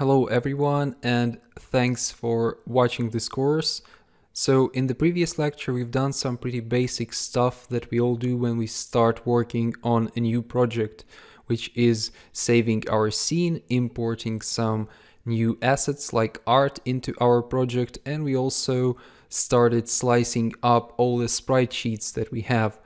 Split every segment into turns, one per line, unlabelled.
Hello everyone, and thanks for watching this course. So in the previous lecture we've done some pretty basic stuff that we all do when we start working on a new project, which is saving our scene, importing some new assets like art into our project, and we also started slicing up all the sprite sheets that we have.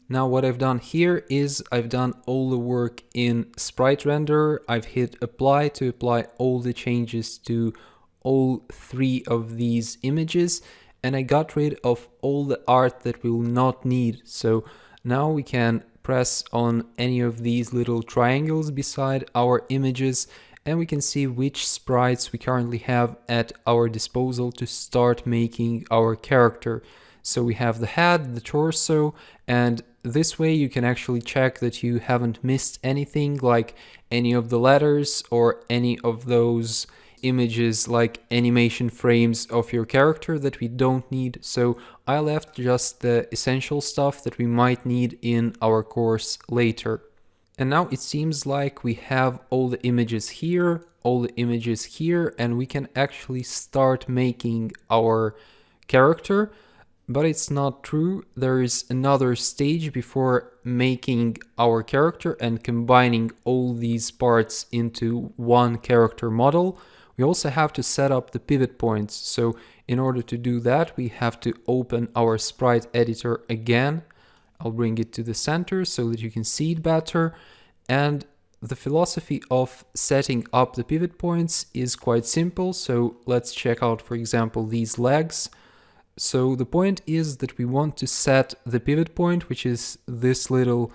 Now what I've done here is I've done all the work in sprite renderer. I've hit apply to apply all the changes to all three of these images, and I got rid of all the art that we will not need. So now we can press on any of these little triangles beside our images and we can see which sprites we currently have at our disposal to start making our character. So we have the head, the torso, and this way you can actually check that you haven't missed anything, like any of the letters or any of those images like animation frames of your character that we don't need. So I left just the essential stuff that we might need in our course later. And now it seems like we have all the images here, all the images here, and we can actually start making our character. But it's not true. There is another stage before making our character and combining all these parts into one character model. We also have to set up the pivot points. So in order to do that, we have to open our sprite editor again. I'll bring it to the center so that you can see it better. And the philosophy of setting up the pivot points is quite simple. So let's check out, for example, these legs. So the point is that we want to set the pivot point, which is this little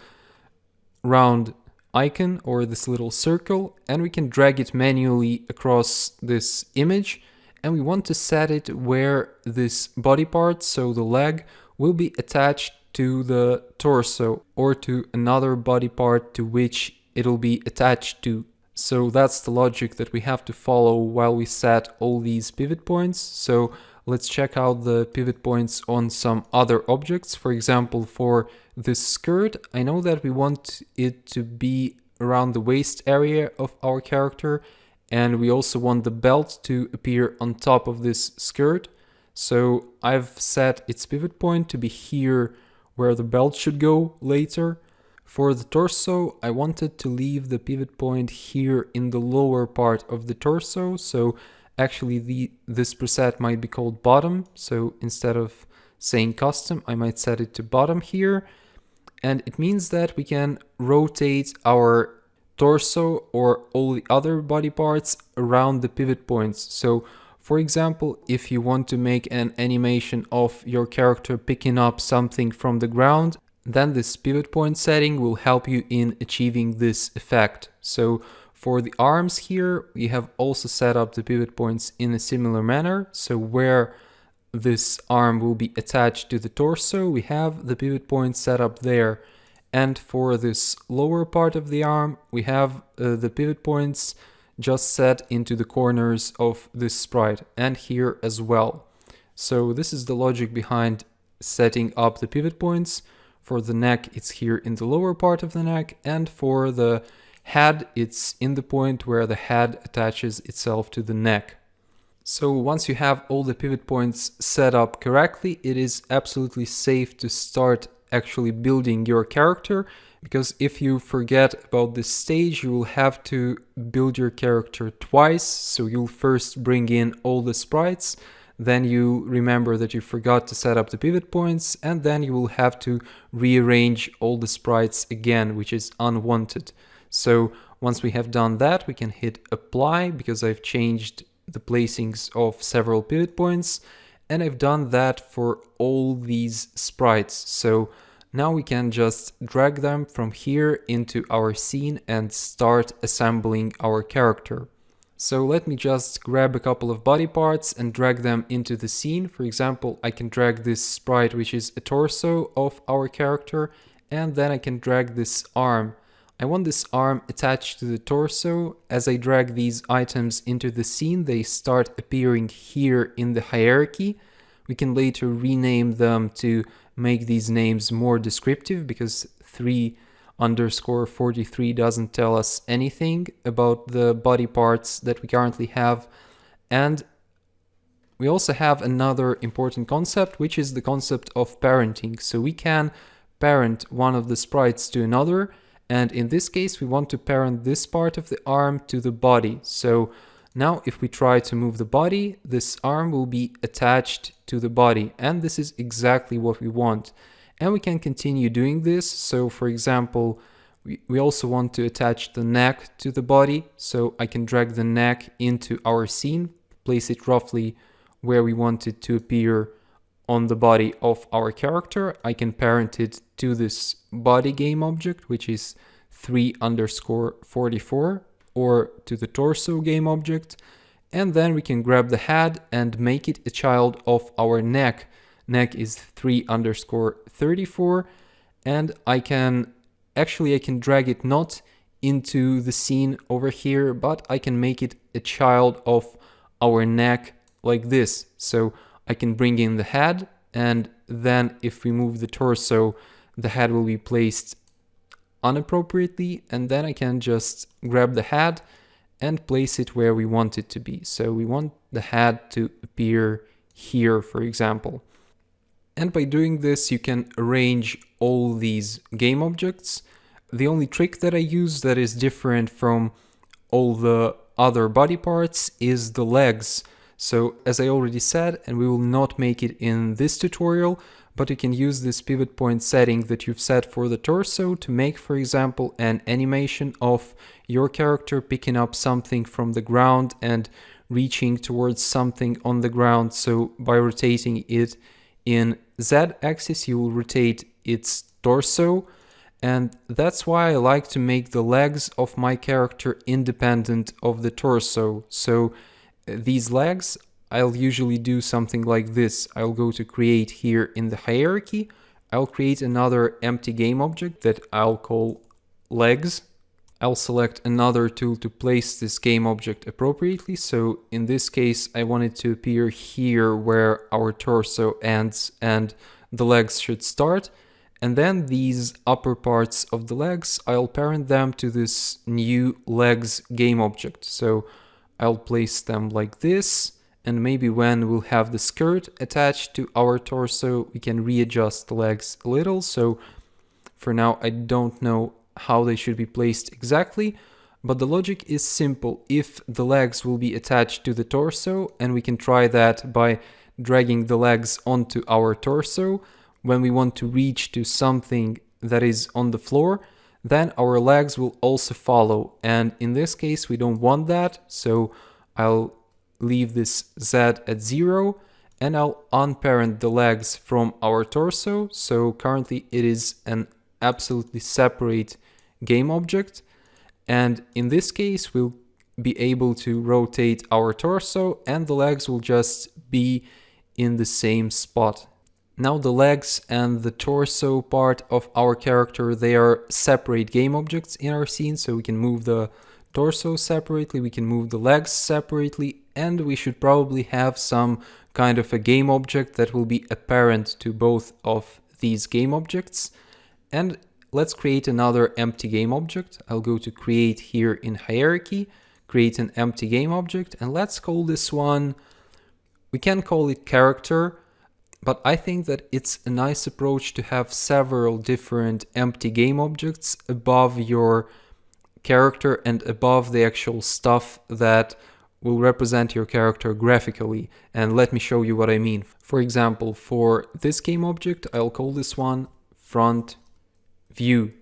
round icon or this little circle, and we can drag it manually across this image. And we want to set it where this body part, so the leg, will be attached to the torso or to another body part to which it'll be attached to. So that's the logic that we have to follow while we set all these pivot points. So let's check out the pivot points on some other objects. For example, for this skirt, I know that we want it to be around the waist area of our character, and we also want the belt to appear on top of this skirt. So I've set its pivot point to be here where the belt should go later. For the torso, I wanted to leave the pivot point here in the lower part of the torso. So actually this preset might be called bottom. So instead of saying custom, I might set it to bottom here. And it means that we can rotate our torso or all the other body parts around the pivot points. So for example, if you want to make an animation of your character picking up something from the ground, then this pivot point setting will help you in achieving this effect. So for the arms here, we have also set up the pivot points in a similar manner. So where this arm will be attached to the torso, we have the pivot point set up there. And for this lower part of the arm, we have the pivot points just set into the corners of this sprite and here as well. So this is the logic behind setting up the pivot points. For the neck, it's here in the lower part of the neck, and for the head, it's in the point where the head attaches itself to the neck. So once you have all the pivot points set up correctly, it is absolutely safe to start actually building your character, because if you forget about this stage, you will have to build your character twice. So you'll first bring in all the sprites, then you remember that you forgot to set up the pivot points, and then you will have to rearrange all the sprites again, which is unwanted. So once we have done that, we can hit apply, because I've changed the placings of several pivot points, and I've done that for all these sprites. So now we can just drag them from here into our scene and start assembling our character. So let me just grab a couple of body parts and drag them into the scene. For example, I can drag this sprite, which is a torso of our character, and then I can drag this arm. I want this arm attached to the torso. As I drag these items into the scene, they start appearing here in the hierarchy. We can later rename them to make these names more descriptive, because 3 underscore 43 doesn't tell us anything about the body parts that we currently have. And we also have another important concept, which is the concept of parenting. So we can parent one of the sprites to another, and in this case we want to parent this part of the arm to the body. So now if we try to move the body, this arm will be attached to the body, and this is exactly what we want. And we can continue doing this. So for example, we also want to attach the neck to the body, so I can drag the neck into our scene, place it roughly where we want it to appear on the body of our character. I can parent it to this body game object, which is 3_44, or to the torso game object. And then we can grab the head and make it a child of our neck. Neck is 3_34, and I can drag it not into the scene over here, but I can make it a child of our neck like this. So I can bring in the head, and then if we move the torso, the head will be placed inappropriately, and then I can just grab the head and place it where we want it to be. So we want the head to appear here, for example. And by doing this, you can arrange all these game objects. The only trick that I use that is different from all the other body parts is the legs. So as I already said, and we will not make it in this tutorial, but you can use this pivot point setting that you've set for the torso to make, for example, an animation of your character picking up something from the ground and reaching towards something on the ground. So by rotating it in Z-axis, you will rotate its torso. And that's why I like to make the legs of my character independent of the torso. So these legs, I'll usually do something like this. I'll go to create here in the hierarchy. I'll create another empty game object that I'll call legs. I'll select another tool to place this game object appropriately. So in this case, I want it to appear here where our torso ends and the legs should start. And then these upper parts of the legs, I'll parent them to this new legs game object. So I'll place them like this, and maybe when we'll have the skirt attached to our torso, we can readjust the legs a little. So for now, I don't know how they should be placed exactly, but the logic is simple. If the legs will be attached to the torso, and we can try that by dragging the legs onto our torso, when we want to reach to something that is on the floor, then our legs will also follow. And in this case, we don't want that. So I'll leave this Z at 0, and I'll unparent the legs from our torso. So currently it is an absolutely separate game object. And in this case, we'll be able to rotate our torso, and the legs will just be in the same spot. Now the legs and the torso part of our character, they are separate game objects in our scene, so we can move the torso separately, we can move the legs separately, and we should probably have some kind of a game object that will be apparent to both of these game objects. And let's create another empty game object. I'll go to create here in hierarchy, create an empty game object, and let's call this one, we can call it character. But I think that it's a nice approach to have several different empty game objects above your character and above the actual stuff that will represent your character graphically. And let me show you what I mean. For example, for this game object, I'll call this one front view.